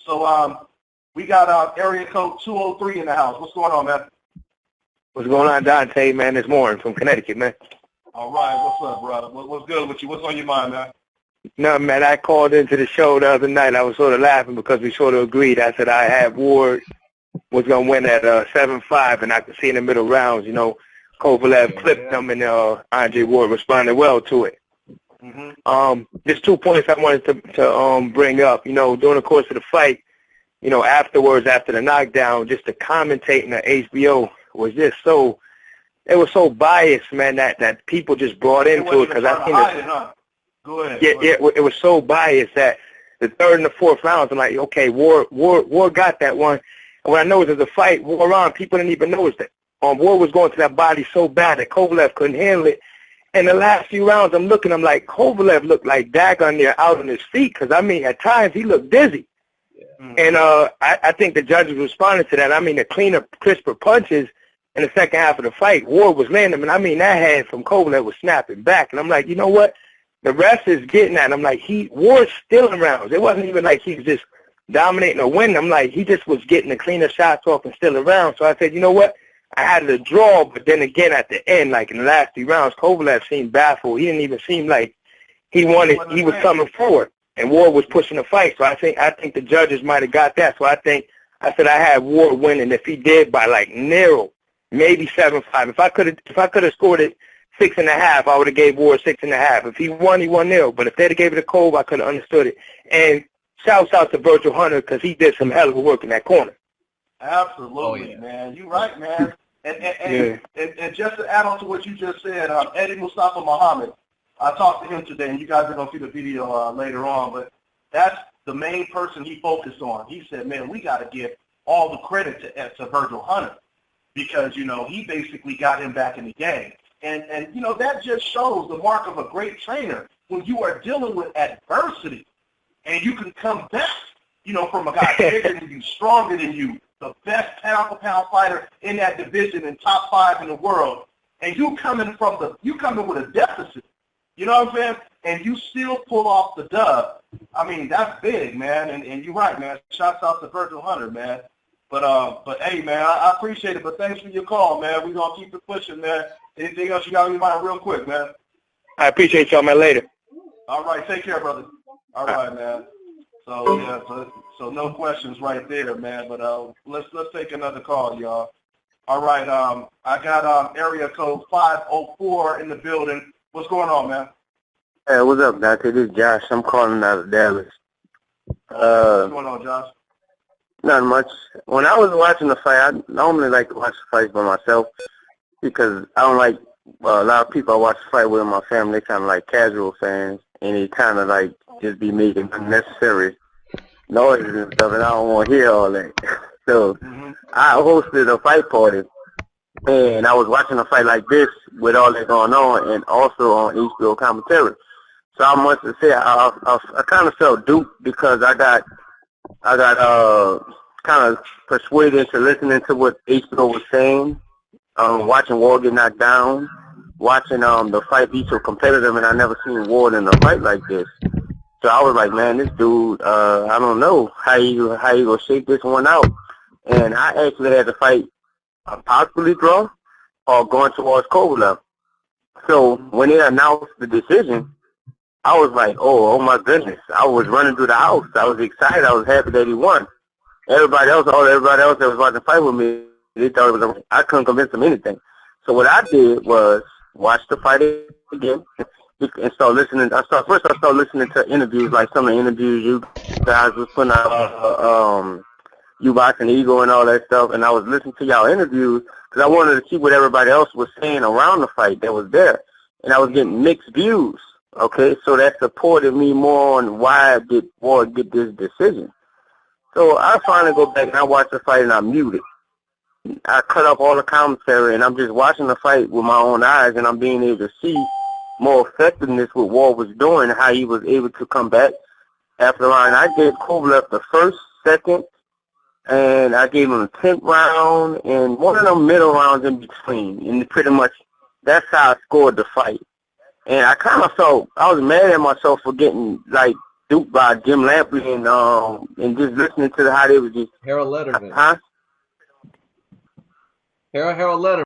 So we got area code 203 in the house. What's going on, man? What's going on, Dante, man? It's Warren from Connecticut, man. All right, what's up, brother? What's good with you? What's on your mind, man? No, man, I called into the show the other night. I was sort of laughing because we sort of agreed. I said I had Ward was going to win at 7-5, and I could see in the middle rounds, you know, Kovalev clipped him, and Andre Ward responded well to it. There's 2 points I wanted to bring up. You know, during the course of the fight, you know, afterwards, after the knockdown, just the commentating at HBO was just so, it was so biased, man, that people just brought into it because I think Go ahead. Yeah, it was so biased that the third and the fourth rounds, I'm like, okay, Ward got that one. And when I noticed the fight wore on, people didn't even notice that. Ward was going to that body so bad that Kovalev couldn't handle it. And the last few rounds, I'm like, Kovalev looked like Dagon there out on his feet because, I mean, at times he looked dizzy. And I think the judges responded to that. I mean, the cleaner, crisper punches in the second half of the fight, Ward was landing them. And I mean, that hand from Kovalev was snapping back. And I'm like, you know what? The rest is getting at him. I'm like, Ward's stealing rounds. It wasn't even like he was just dominating or winning. I'm like, he just was getting the cleaner shots off and stealing rounds. So I said, you know what? I had to draw, but then again at the end, like in the last 3 rounds, Kovalev seemed baffled. He didn't even seem like he was coming forward, and Ward was pushing the fight. So I think the judges might have got that. So I said I had Ward winning if he did by like narrow, maybe 7-5. If I could have scored it 6.5, I would have gave Ward 6.5. If he won nil. But if they'd have gave it to Cove, I could have understood it. And shouts out to Virgil Hunter because he did some hell of a work in that corner. Absolutely, man. You're right, man. And just to add on to what you just said, Eddie Mustafa Muhammad, I talked to him today, and you guys are going to see the video later on, but that's the main person he focused on. He said, man, we got to give all the credit to Virgil Hunter because, you know, he basically got him back in the game. And you know, that just shows the mark of a great trainer when you are dealing with adversity and you can come back, you know, from a guy bigger than you, stronger than you, the best pound-for-pound fighter in that division and top 5 in the world, and you come in with a deficit, you know what I'm saying? And you still pull off the dub. I mean, that's big, man. And you're right, man. Shouts out to Virgil Hunter, man. But hey, man, I appreciate it. But thanks for your call, man. We're gonna keep it pushing, man. Anything else you got on your mind, real quick, man? I appreciate y'all, man. Later. All right, take care, brother. All right, man. So yeah, so no questions right there, man. But let's take another call, y'all. All right, I got area code 504 in the building. What's going on, man? Hey, what's up, Dante? This is Josh. I'm calling out of Dallas. What's going on, Josh? Not much. When I was watching the fight, I normally like to watch the fights by myself because I don't like a lot of people I watch the fight with in my family. They kind of like casual fans, and they kind of like just be making unnecessary noises and stuff, and I don't want to hear all that. So I hosted a fight party, and I was watching a fight like this with all that going on, and also on HBO commentary. So I must say I kind of felt duped because I got kind of persuaded into listening to what HBO was saying, watching Ward get knocked down, watching the fight be so competitive, and I never seen Ward in a fight like this. So I was like, man, this dude, I don't know how you gonna shake this one out. And I actually had to fight possibly draw or going towards Kovalev. So when they announced the decision, I was like, oh my goodness. I was running through the house. I was excited. I was happy that he won. Everybody else that was watching the fight with me, they thought it was, I couldn't convince them anything. So what I did was watch the fight again and start listening. I started listening to interviews, like some of the interviews you guys was putting out, U-Box and Ego and all that stuff, and I was listening to y'all interviews because I wanted to see what everybody else was saying around the fight that was there. And I was getting mixed views, okay? So that supported me more on why did Ward get this decision. So I finally go back and I watch the fight and I mute it. I cut off all the commentary and I'm just watching the fight with my own eyes and I'm being able to see more effectiveness what Ward was doing, how he was able to come back after the round. I gave Kovalev the first, second, and I gave him the 10th round and one of them middle rounds in between. And pretty much that's how I scored the fight. And I kind of felt, I was mad at myself for getting, like, Duke by Jim Lampley and just listening to how they was just Harold Letterman. Huh? Harold Letterman.